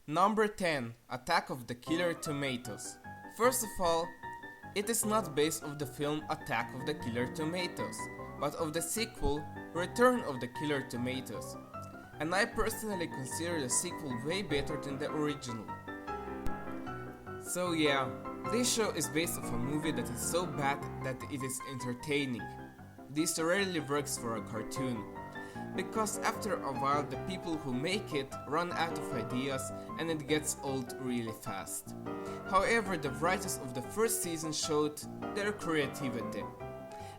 Number 10. Attack of the Killer Tomatoes. First of all, it is not based on the film Attack of the Killer Tomatoes, but of the sequel Return of the Killer Tomatoes. And I personally consider the sequel way better than the original. So yeah, this show is based off a movie that is so bad that it is entertaining. This rarely works for a cartoon, because after a while the people who make it run out of ideas and it gets old really fast. However, the writers of the first season showed their creativity,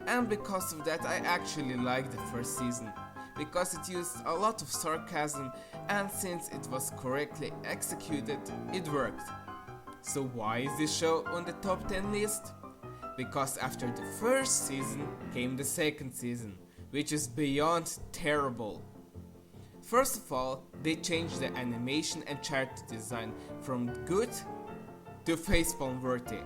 and because of that I actually liked the first season, because it used a lot of sarcasm, and since it was correctly executed, it worked. So why is this show on the top 10 list? Because after the first season came the second season, which is beyond terrible. First of all, they changed the animation and character design from good to facepalm worthy.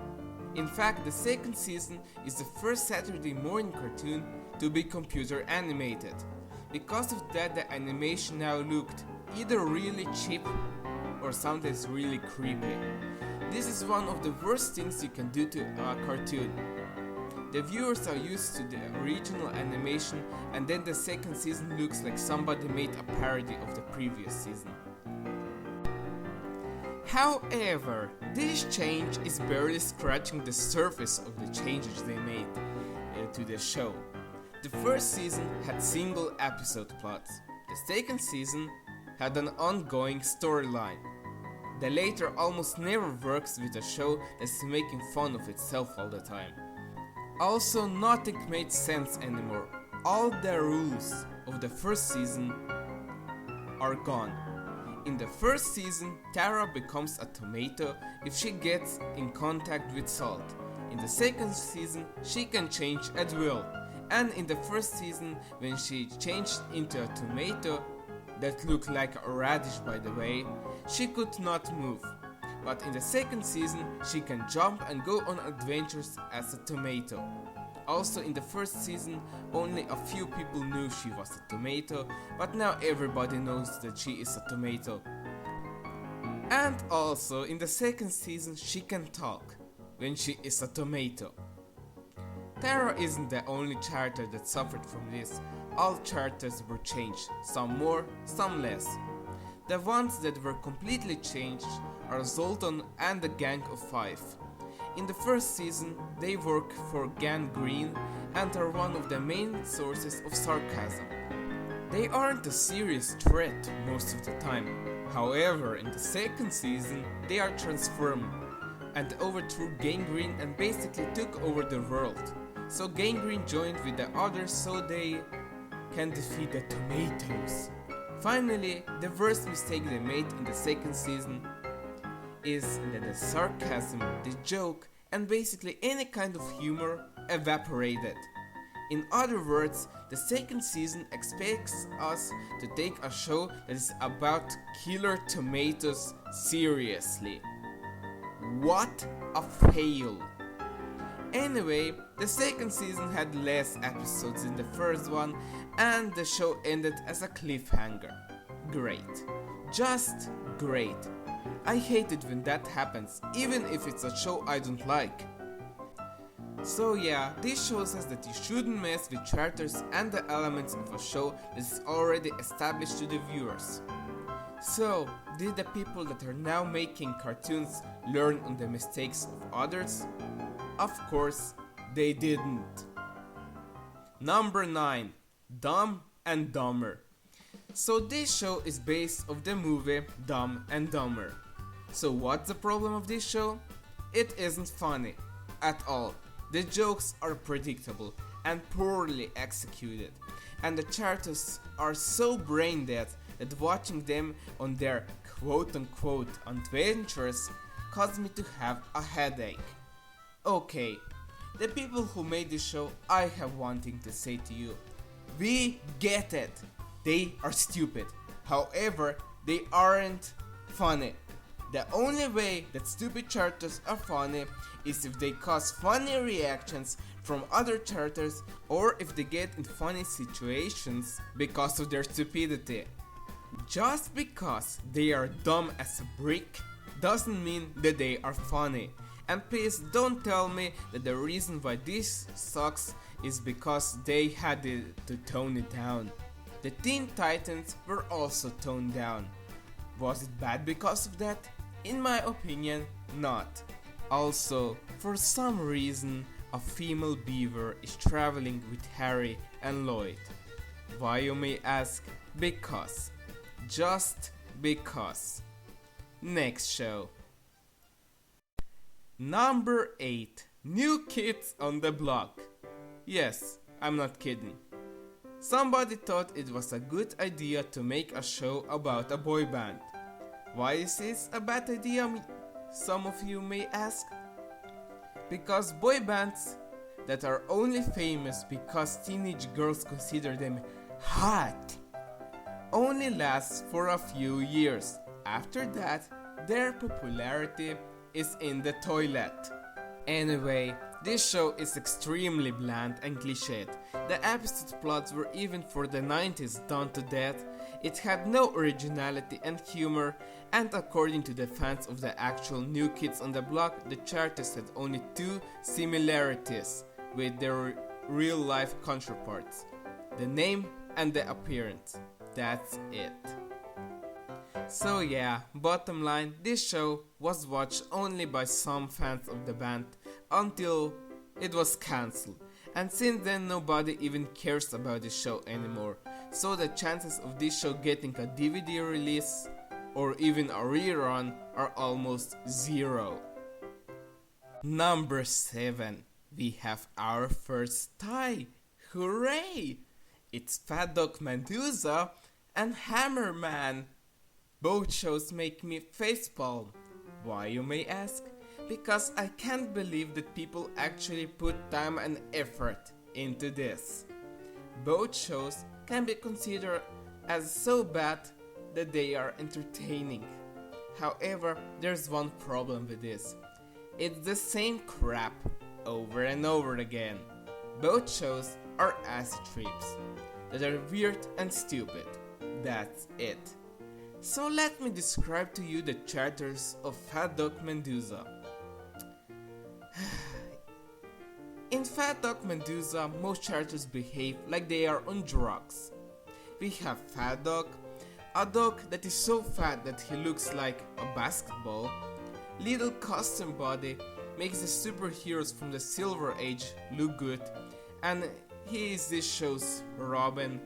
In fact, the second season is the first Saturday morning cartoon to be computer animated. Because of that, the animation now looked either really cheap or sometimes really creepy. This is one of the worst things you can do to a cartoon. The viewers are used to the original animation, and then the second season looks like somebody made a parody of the previous season. However, this change is barely scratching the surface of the changes they made to the show. The first season had single episode plots. The second season had an ongoing storyline. The later almost never works with a show that's making fun of itself all the time. Also, nothing made sense anymore. All the rules of the first season are gone. In the first season, Tara becomes a tomato if she gets in contact with salt. In the second season, she can change at will. And in the first season, when she changed into a tomato that looked like a radish by the way, she could not move. But in the second season, she can jump and go on adventures as a tomato. Also in the first season, only a few people knew she was a tomato, but now everybody knows that she is a tomato. And also in the second season, she can talk when she is a tomato. Tara isn't the only character that suffered from this. All characters were changed, some more, some less. The ones that were completely changed are Zoltan and the Gang of Five. In the first season, they work for Gang Green and are one of the main sources of sarcasm. They aren't a serious threat most of the time. However, in the second season, they are transformed and overthrew Gang Green and basically took over the world. So Gang Green joined with the others so they can defeat the tomatoes. Finally, the worst mistake they made in the second season is that the sarcasm, the joke, and basically any kind of humor evaporated. In other words, the second season expects us to take a show that is about killer tomatoes seriously. What a fail! Anyway, the second season had less episodes than the first one, and the show ended as a cliffhanger. Great. Just great. I hate it when that happens, even if it's a show I don't like. So yeah, this shows us that you shouldn't mess with characters and the elements of a show that is already established to the viewers. So, did the people that are now making cartoons learn on the mistakes of others? Of course, they didn't. Number 9. Dumb and Dumber. So this show is based off the movie Dumb and Dumber. So what's the problem of this show? It isn't funny at all. The jokes are predictable and poorly executed, and the characters are so brain dead that watching them on their quote-unquote adventures caused me to have a headache. Okay, the people who made this show, I have one thing to say to you. We get it. They are stupid. However, they aren't funny. The only way that stupid characters are funny is if they cause funny reactions from other characters or if they get in funny situations because of their stupidity. Just because they are dumb as a brick doesn't mean that they are funny. And please don't tell me that the reason why this sucks is because they had to tone it down. The Teen Titans were also toned down. Was it bad because of that? In my opinion, not. Also, for some reason, a female beaver is traveling with Harry and Lloyd. Why, you may ask? Because. Just because. Next show. Number 8. New Kids on the Block. Yes, I'm not kidding. Somebody thought it was a good idea to make a show about a boy band. Why is this a bad idea, some of you may ask? Because boy bands that are only famous because teenage girls consider them hot only last for a few years. After that, their popularity is in the toilet. Anyway, this show is extremely bland and cliched. The episode plots were even for the 90s done to death. It had no originality and humor, and according to the fans of the actual New Kids on the Block, the characters had only 2 similarities with their real life counterparts: the name and the appearance. That's it. So yeah, bottom line, this show was watched only by some fans of the band until it was cancelled. And since then nobody even cares about this show anymore. So the chances of this show getting a DVD release or even a rerun are almost zero. Number 7. We have our first tie. Hooray! It's Fat Dog Medusa and Hammerman. Both shows make me facepalm. Why, you may ask? Because I can't believe that people actually put time and effort into this. Both shows can be considered as so bad that they are entertaining. However, there's one problem with this. It's the same crap over and over again. Both shows are acid trips that are weird and stupid. That's it. So let me describe to you the characters of Fat Dog Medusa. In Fat Dog Medusa, most characters behave like they are on drugs. We have Fat Dog, a dog that is so fat that he looks like a basketball. Little custom body makes the superheroes from the Silver Age look good, and he is this show's Robin.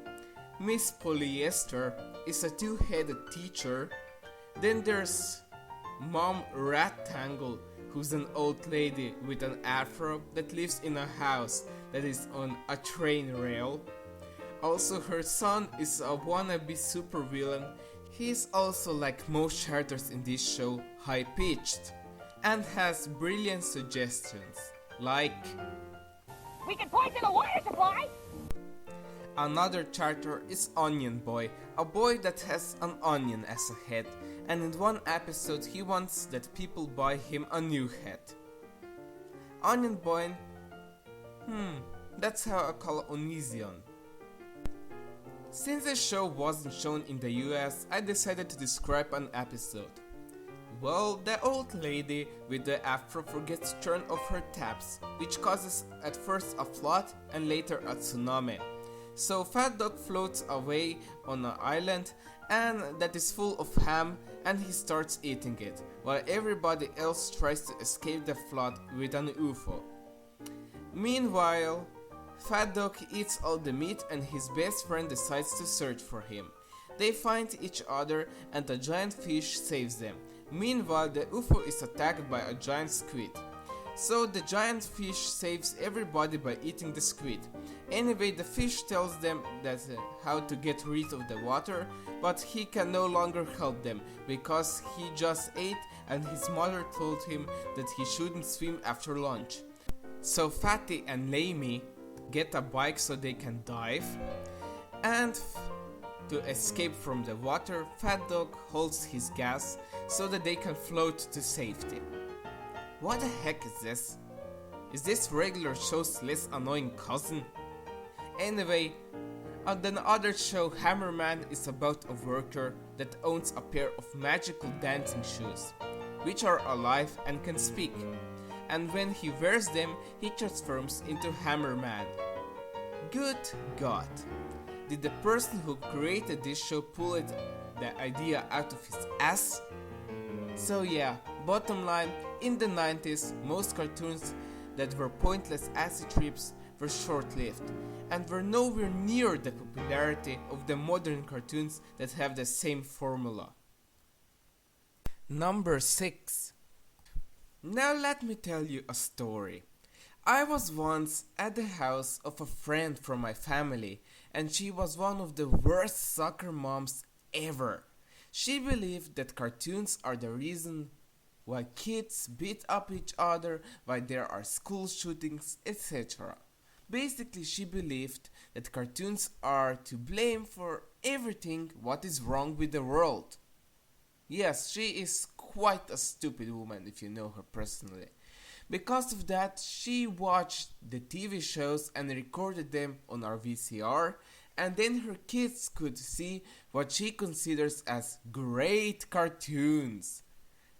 Miss Polyester is a two-headed teacher. Then there's Mom Rectangle, who's an old lady with an afro that lives in a house that is on a train rail. Also, her son is a wannabe supervillain. He is also, like most characters in this show, high-pitched and has brilliant suggestions, like we can point to the water supply. Another character is Onion Boy, a boy that has an onion as a head, and in one episode he wants that people buy him a new head. Onion Boy, that's how I call Onision. Since the show wasn't shown in the US, I decided to describe an episode. Well, the old lady with the afro forgets to turn off her taps, which causes at first a flood and later a tsunami. So Fat Dog floats away on an island and that is full of ham, and he starts eating it, while everybody else tries to escape the flood with an UFO. Meanwhile, Fat Dog eats all the meat and his best friend decides to search for him. They find each other and a giant fish saves them. Meanwhile, the UFO is attacked by a giant squid. So the giant fish saves everybody by eating the squid. Anyway, the fish tells them that how to get rid of the water, but he can no longer help them because he just ate and his mother told him that he shouldn't swim after lunch. So Fatty and Lamey get a bike so they can dive, and to escape from the water, Fat Dog holds his gas so that they can float to safety. What the heck is this? Is this regular show's less annoying cousin? Anyway, On the other show, Hammerman is about a worker that owns a pair of magical dancing shoes, which are alive and can speak. And when he wears them, he transforms into Hammerman. Good God! Did the person who created this show pull the idea out of his ass? So yeah, bottom line, in the 90s, most cartoons that were pointless acid trips were short-lived, and were nowhere near the popularity of the modern cartoons that have the same formula. Number 6. Now let me tell you a story. I was once at the house of a friend from my family, and she was one of the worst soccer moms ever. She believed that cartoons are the reason why kids beat up each other, why there are school shootings, etc. Basically, she believed that cartoons are to blame for everything what is wrong with the world. Yes, she is quite a stupid woman if you know her personally. Because of that, she watched the TV shows and recorded them on our VCR, and then her kids could see what she considers as great cartoons.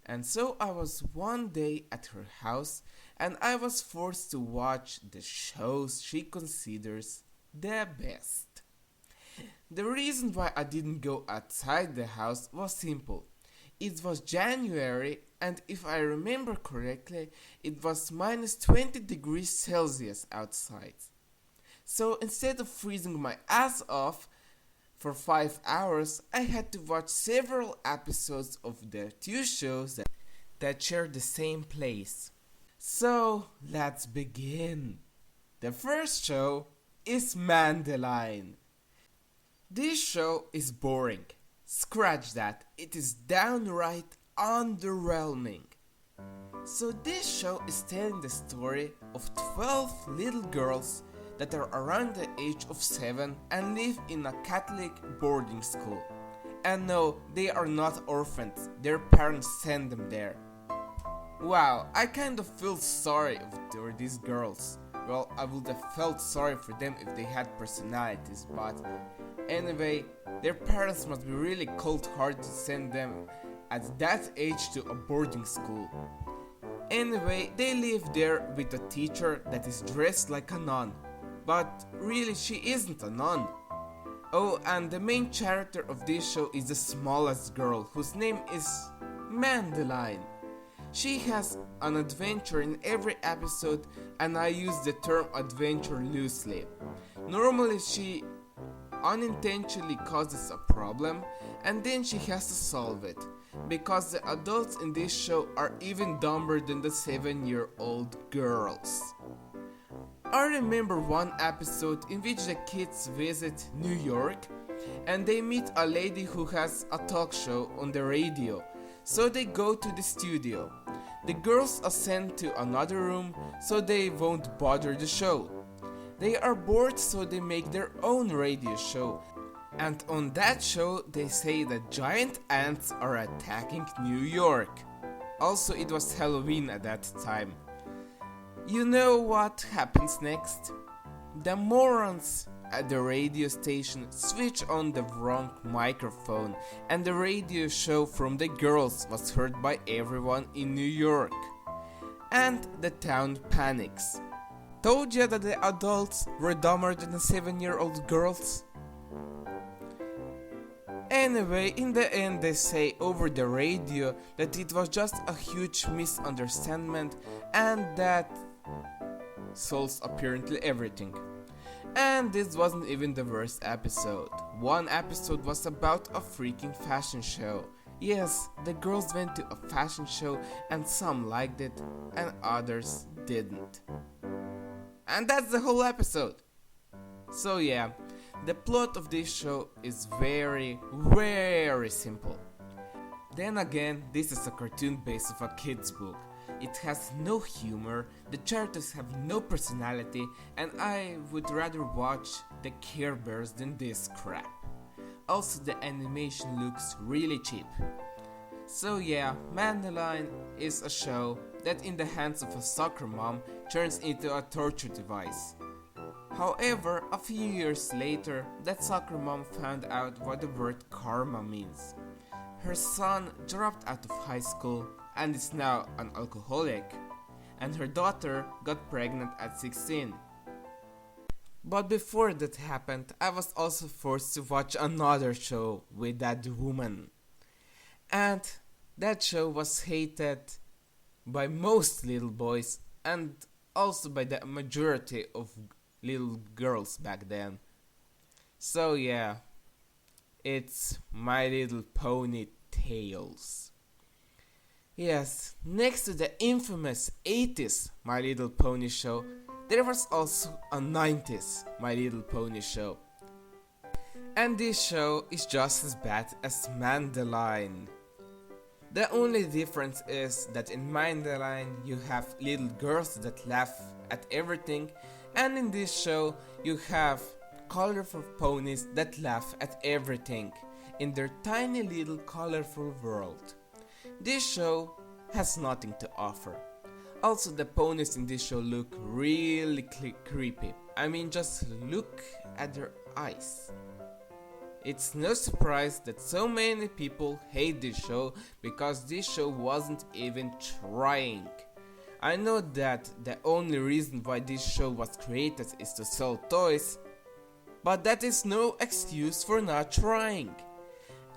And so I was one day at her house, and I was forced to watch the shows she considers the best. The reason why I didn't go outside the house was simple. It was January, and if I remember correctly, it was minus 20 degrees Celsius outside. So instead of freezing my ass off for 5 hours, I had to watch several episodes of the two shows that share the same place. So let's begin. The first show is Mandeline. This show is boring. Scratch that, it is downright underwhelming. So this show is telling the story of 12 little girls that are around the age of 7 and live in a Catholic boarding school. And no, they are not orphans, their parents send them there. Wow, I kind of feel sorry for these girls. Well, I would have felt sorry for them if they had personalities, but anyway, their parents must be really cold-hearted to send them at that age to a boarding school. Anyway, they live there with a teacher that is dressed like a nun, but really she isn't a nun. Oh, and the main character of this show is the smallest girl, whose name is Mandeline. She has an adventure in every episode, and I use the term adventure loosely. Normally she unintentionally causes a problem, and then she has to solve it, because the adults in this show are even dumber than the 7-year-old girls. I remember one episode in which the kids visit New York, and they meet a lady who has a talk show on the radio, so they go to the studio. The girls are sent to another room so they won't bother the show. They are bored, so they make their own radio show, and on that show they say that giant ants are attacking New York. Also, it was Halloween at that time. You know what happens next? The morons at the radio station switch on the wrong microphone, and the radio show from the girls was heard by everyone in New York. And the town panics. Told you that the adults were dumber than the 7-year-old girls? Anyway, in the end they say over the radio that it was just a huge misunderstanding, and that solves apparently everything. And this wasn't even the worst episode. One episode was about a freaking fashion show. Yes, the girls went to a fashion show, and some liked it and others didn't. And that's the whole episode. So yeah, the plot of this show is very, very simple. Then again, this is a cartoon based off a kid's book. It has no humor, the characters have no personality, and I would rather watch the Care Bears than this crap. Also, the animation looks really cheap. So yeah, Mandeline is a show that in the hands of a soccer mom turns into a torture device. However, a few years later, that soccer mom found out what the word karma means. Her son dropped out of high school and is now an alcoholic, and her daughter got pregnant at 16. But before that happened, I was also forced to watch another show with that woman. And that show was hated by most little boys and also by the majority of little girls back then. So yeah, it's My Little Pony Tales. Yes, next to the infamous 80s My Little Pony show, there was also a 90s My Little Pony show. And this show is just as bad as Mandeline. The only difference is that in Mandeline you have little girls that laugh at everything, and in this show you have colorful ponies that laugh at everything in their tiny little colorful world. This show has nothing to offer. Also, the ponies in this show look really creepy. I mean, just look at their eyes. It's no surprise that so many people hate this show because this show wasn't even trying. I know that the only reason why this show was created is to sell toys, but that is no excuse for not trying.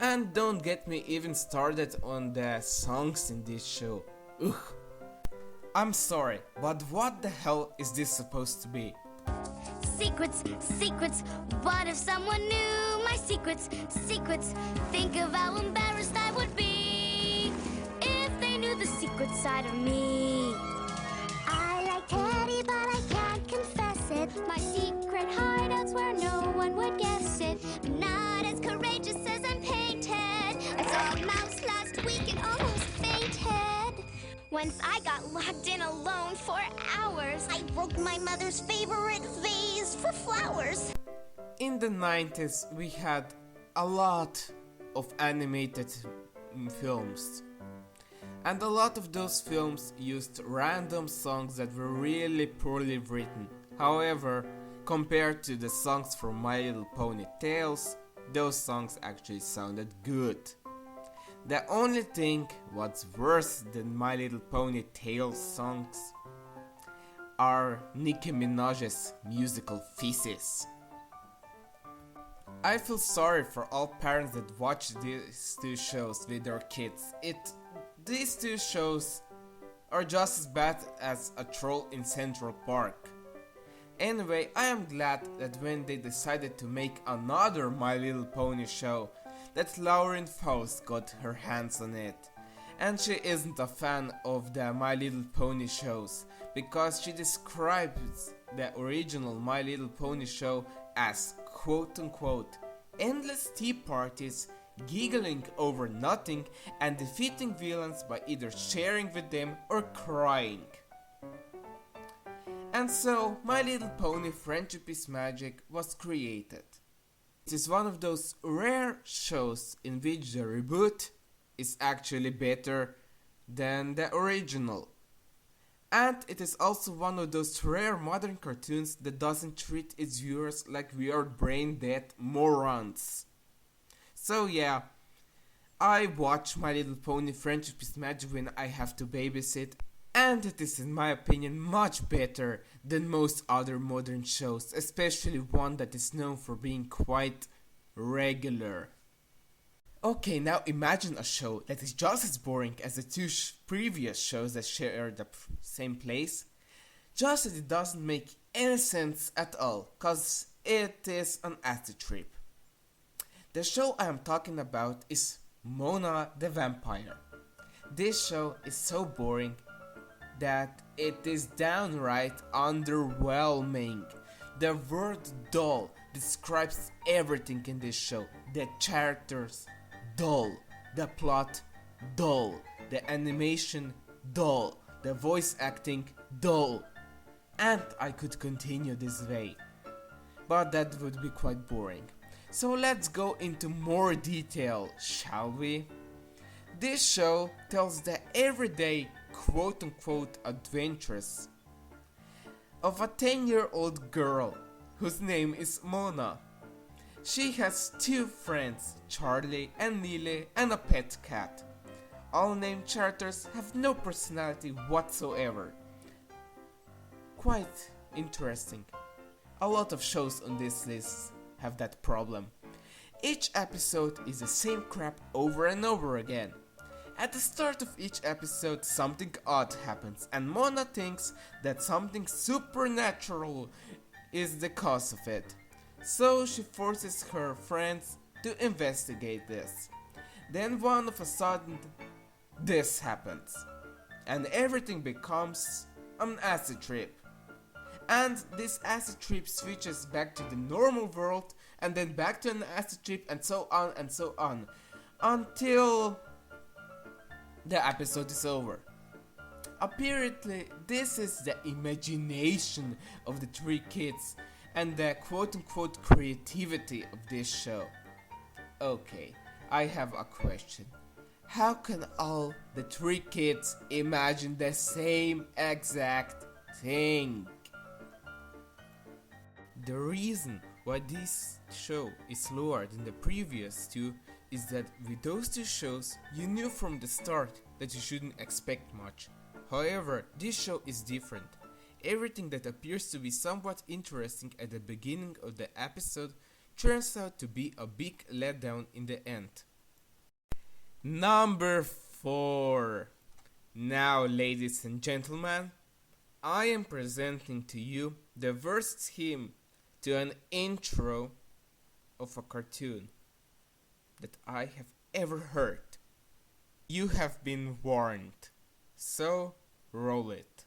And don't get me even started on the songs in this show. Ugh. I'm sorry, but what the hell is this supposed to be? Secrets, secrets, what if someone knew my secrets, secrets? Think of how embarrassed I would be if they knew the secret side of me. I like Teddy, but I can't confess it. My secret hideout's where no one would guess it. Not as courageous as I'm painted. I saw a mouse last week and almost fainted. Once I got locked in alone for hours. I broke my mother's favorite vase for flowers. In the 90s we had a lot of animated films. And a lot of those films used random songs that were really poorly written. However, compared to the songs from My Little Pony Tales, those songs actually sounded good. The only thing what's worse than My Little Pony Tales songs are Nicki Minaj's musical Feces. I feel sorry for all parents that watch these two shows with their kids. These two shows are just as bad as A Troll in Central Park. Anyway, I am glad that when they decided to make another My Little Pony show, that Lauren Faust got her hands on it. And she isn't a fan of the My Little Pony shows, because she describes the original My Little Pony show as quote-unquote endless tea parties, giggling over nothing, and defeating villains by either sharing with them or crying. And so, My Little Pony Friendship is Magic was created. It is one of those rare shows in which the reboot is actually better than the original. And it is also one of those rare modern cartoons that doesn't treat its viewers like we are brain dead morons. So yeah, I watch My Little Pony Friendship is Magic when I have to babysit, and it is in my opinion much better than most other modern shows, especially one that is known for being quite regular. Okay, now imagine a show that is just as boring as the two previous shows that share the same place, just that it doesn't make any sense at all, cause it is an acid trip. The show I am talking about is Mona the Vampire. This show is so boring that it is downright underwhelming. The word dull describes everything in this show. The characters, dull. The plot, dull. The animation, dull. The voice acting, dull. And I could continue this way, but that would be quite boring. So let's go into more detail, shall we? This show tells the everyday quote-unquote adventures of a 10-year-old girl whose name is Mona. She has two friends, Charlie and Neely, and a pet cat. All named characters have no personality whatsoever. Quite interesting. A lot of shows on this list have that problem. Each episode is the same crap over and over again. At the start of each episode, something odd happens, and Mona thinks that something supernatural is the cause of it. So she forces her friends to investigate this. Then all of a sudden, this happens, and everything becomes an acid trip. And this acid trip switches back to the normal world, and then back to an acid trip, and so on, until the episode is over. Apparently, this is the imagination of the three kids and the quote-unquote creativity of this show. Okay, I have a question. How can all the three kids imagine the same exact thing? The reason why this show is lower than the previous two is that with those two shows, you knew from the start that you shouldn't expect much. However, this show is different. Everything that appears to be somewhat interesting at the beginning of the episode turns out to be a big letdown in the end. Number 4. Now, ladies and gentlemen, I am presenting to you the worst theme to an intro of a cartoon that I have ever heard. You have been warned, so roll it.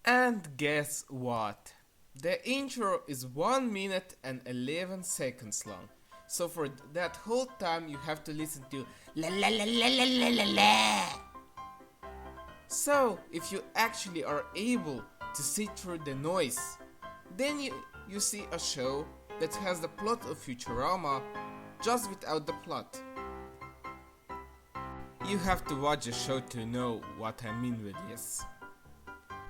And guess what? The intro is 1 minute and 11 seconds long. So for that whole time you have to listen to la la la la la la la la. So if you actually are able to see through the noise, then you see a show that has the plot of Futurama just without the plot. You have to watch the show to know what I mean with this.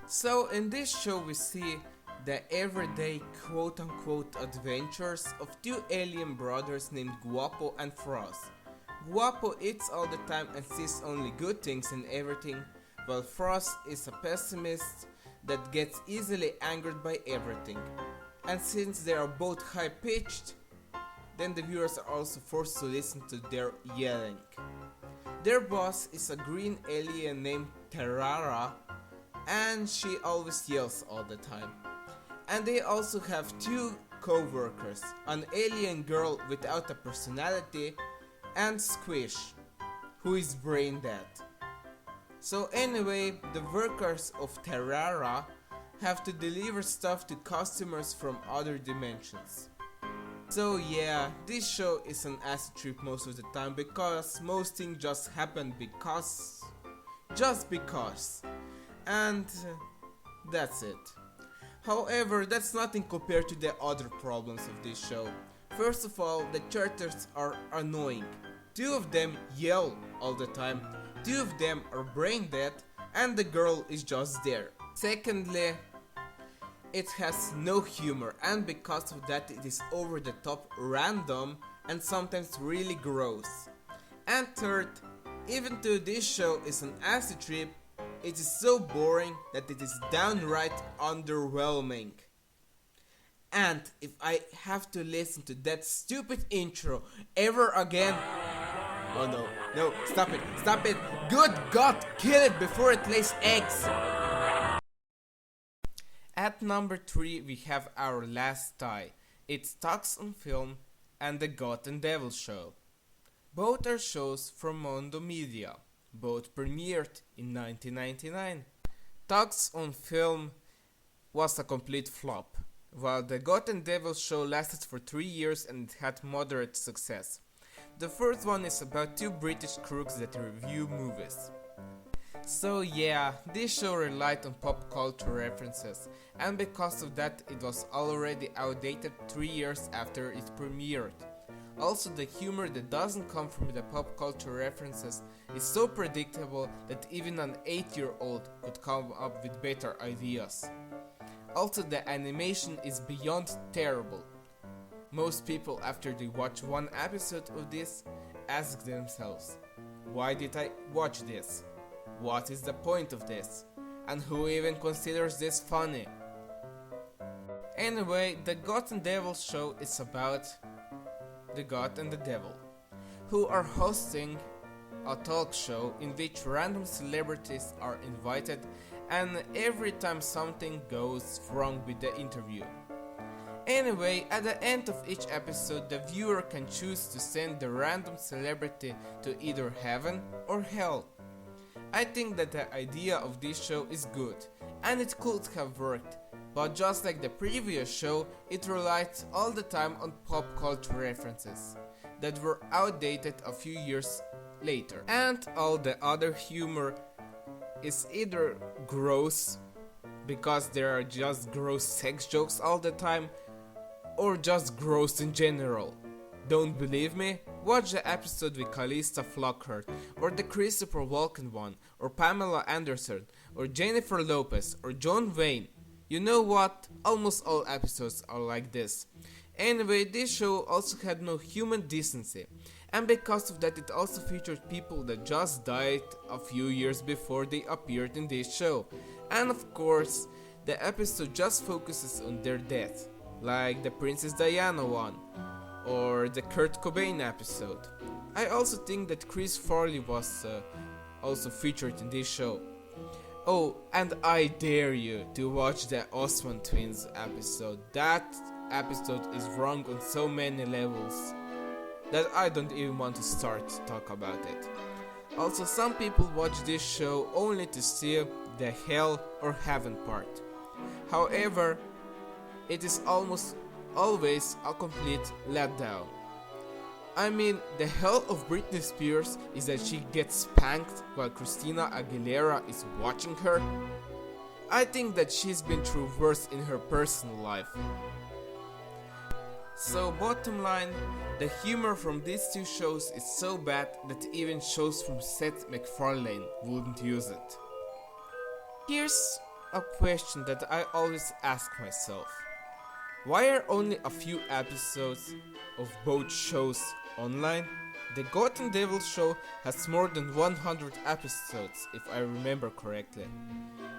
So in this show we see the everyday quote-unquote adventures of two alien brothers named Guapo and Frost. Guapo eats all the time and sees only good things in everything, while Frost is a pessimist that gets easily angered by everything. And since they are both high-pitched, then the viewers are also forced to listen to their yelling. Their boss is a green alien named Terrara, and she always yells all the time. And they also have two co-workers, an alien girl without a personality, and Squish, who is brain dead. So anyway, the workers of Terrara have to deliver stuff to customers from other dimensions. So yeah, this show is an acid trip most of the time because most things just happen just because. And that's it. However, that's nothing compared to the other problems of this show. First of all, the characters are annoying. Two of them yell all the time, two of them are brain dead, and the girl is just there. Secondly, it has no humor, and because of that it is over the top random and sometimes really gross. And third, even though this show is an acid trip, it is so boring that it is downright underwhelming. And if I have to listen to that stupid intro ever again... Oh no, stop it, good God, kill it before it lays eggs! At number 3 we have our last tie. It's Tux on Film and The Gotham Devil Show. Both are shows from Mondo Media. Both premiered in 1999. Tux on Film was a complete flop, while The Gotham Devil Show lasted for 3 years and it had moderate success. The first one is about two British crooks that review movies. So yeah, this show relied on pop culture references, and because of that it was already outdated 3 years after it premiered. Also, the humor that doesn't come from the pop culture references is so predictable that even an 8-year-old could come up with better ideas. Also, the animation is beyond terrible. Most people, after they watch one episode of this, ask themselves, why did I watch this? What is the point of this? And who even considers this funny? Anyway, the God and Devil show is about the God and the Devil, who are hosting a talk show in which random celebrities are invited, and every time something goes wrong with the interview. Anyway, at the end of each episode, the viewer can choose to send the random celebrity to either heaven or hell. I think that the idea of this show is good, and it could have worked, but just like the previous show, it relied all the time on pop culture references that were outdated a few years later. And all the other humor is either gross, because there are just gross sex jokes all the time, or just gross in general. Don't believe me? Watch the episode with Calista Flockhart, or the Christopher Walken one, or Pamela Anderson, or Jennifer Lopez, or John Wayne. You know what? Almost all episodes are like this. Anyway, this show also had no human decency, and because of that it also featured people that just died a few years before they appeared in this show. And of course, the episode just focuses on their death, like the Princess Diana one, or the Kurt Cobain episode. I also think that Chris Farley was also featured in this show. Oh, and I dare you to watch the Osmond Twins episode. That episode is wrong on so many levels that I don't even want to start to talk about it. Also, some people watch this show only to see the hell or heaven part. However, it is almost always a complete letdown. I mean, the hell of Britney Spears is that she gets spanked while Christina Aguilera is watching her. I think that she's been through worse in her personal life. So bottom line, the humor from these two shows is so bad that even shows from Seth MacFarlane wouldn't use it. Here's a question that I always ask myself. Why are only a few episodes of both shows online? The God and Devil show has more than 100 episodes, if I remember correctly.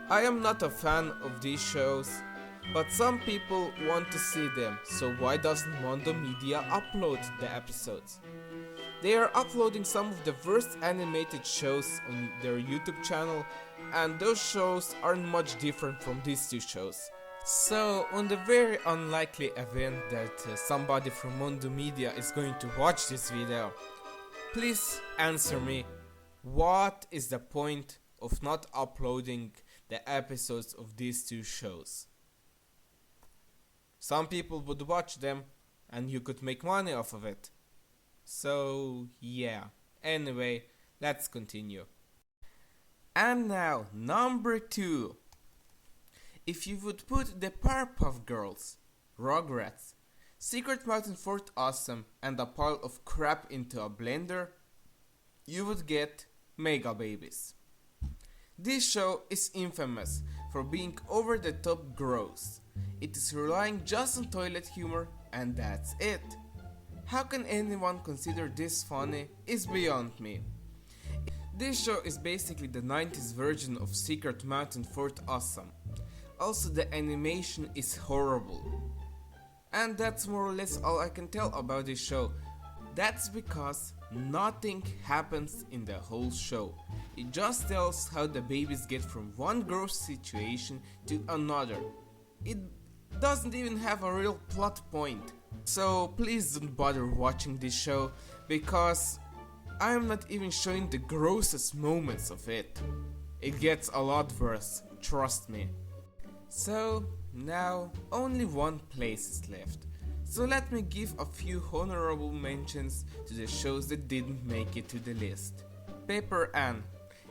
I am not a fan of these shows, but some people want to see them, so why doesn't Mondo Media upload the episodes? They are uploading some of the worst animated shows on their YouTube channel, and those shows aren't much different from these two shows. So, on the very unlikely event that somebody from Mondo Media is going to watch this video, please answer me, what is the point of not uploading the episodes of these two shows? Some people would watch them and you could make money off of it. So, yeah. Anyway, let's continue. And now, number 2. If you would put the Powerpuff Girls, Rugrats, Secret Mountain Fort Awesome and a pile of crap into a blender, you would get Mega Babies. This show is infamous for being over the top gross. It is relying just on toilet humor and that's it. How can anyone consider this funny is beyond me. This show is basically the 90s version of Secret Mountain Fort Awesome. Also, the animation is horrible. And that's more or less all I can tell about this show. That's because nothing happens in the whole show. It just tells how the babies get from one gross situation to another. It doesn't even have a real plot point. So please don't bother watching this show, because I am not even showing the grossest moments of it. It gets a lot worse, trust me. So now only one place is left. So let me give a few honorable mentions to the shows that didn't make it to the list. Paper Ann.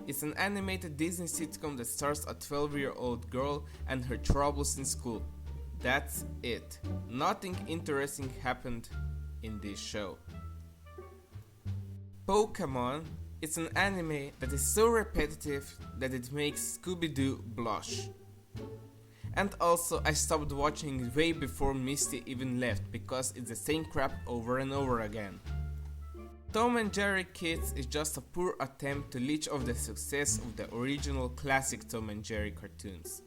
It's an animated Disney sitcom that stars a 12-year-old girl and her troubles in school. That's it. Nothing interesting happened in this show. Pokémon. It's an anime that is so repetitive that it makes Scooby-Doo blush. And also I stopped watching it way before Misty even left because it's the same crap over and over again. Tom and Jerry Kids is just a poor attempt to leech off the success of the original classic Tom and Jerry cartoons.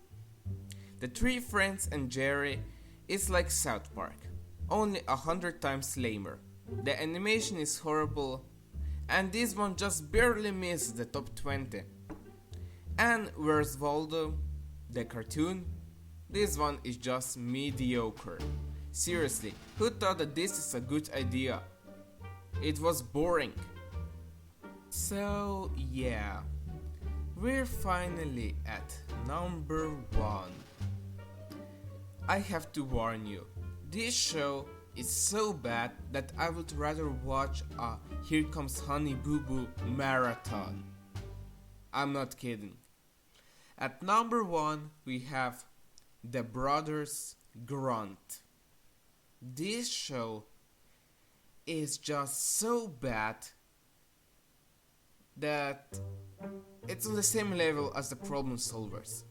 The Three Friends and Jerry is like South Park, only 100 times lamer. The animation is horrible, and this one just barely missed the top 20. And Where's Waldo, the cartoon? This one is just mediocre. Seriously, who thought that this is a good idea? It was boring. So yeah, we're finally at number 1. I have to warn you, this show is so bad that I would rather watch a Here Comes Honey Boo Boo marathon. I'm not kidding. At number 1 we have The Brothers Grunt. This show is just so bad that it's on the same level as The Problem Solvers.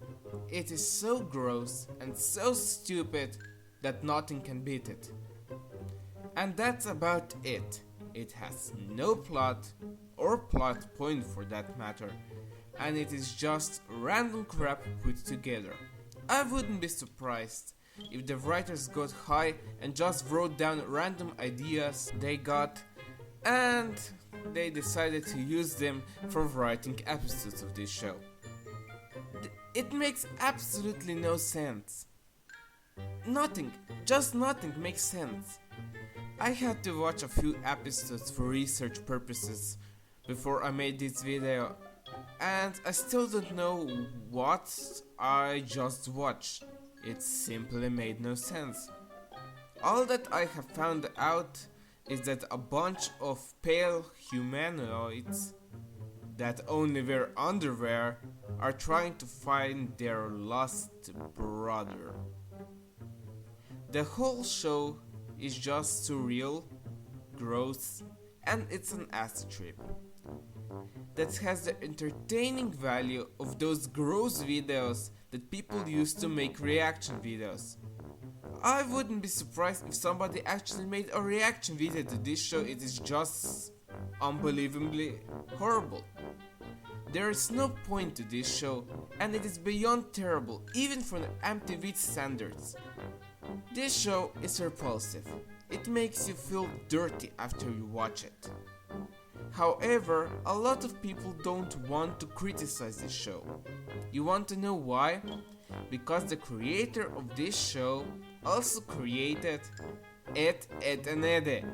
It is so gross and so stupid that nothing can beat it. And that's about it. It has no plot, or plot point for that matter, and it is just random crap put together. I wouldn't be surprised if the writers got high and just wrote down random ideas they got and they decided to use them for writing episodes of this show. It makes absolutely no sense. Nothing, just nothing makes sense. I had to watch a few episodes for research purposes before I made this video, and I still don't know what I just watched. It simply made no sense. All that I have found out is that a bunch of pale humanoids that only wear underwear are trying to find their lost brother. The whole show is just surreal, gross, and it's an acid trip that has the entertaining value of those gross videos that people use to make reaction videos. I wouldn't be surprised if somebody actually made a reaction video to this show. It is just unbelievably horrible. There is no point to this show, and it is beyond terrible even for the MTV standards. This show is repulsive. It makes you feel dirty after you watch it. However, a lot of people don't want to criticize this show. You want to know why? Because the creator of this show also created Ed, Edd n Eddy.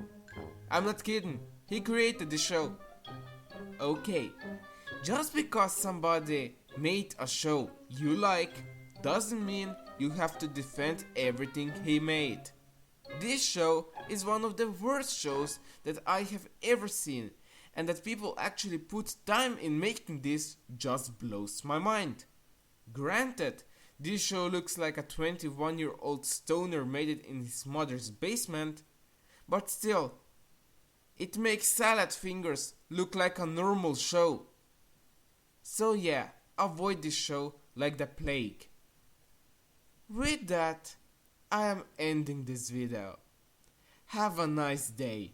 I'm not kidding, he created the show. Okay, just because somebody made a show you like doesn't mean you have to defend everything he made. This show is one of the worst shows that I have ever seen, and that people actually put time in making this just blows my mind. Granted, this show looks like a 21-year-old stoner made it in his mother's basement, but still, it makes Salad Fingers look like a normal show. So yeah, avoid this show like the plague. With that, I am ending this video. Have a nice day.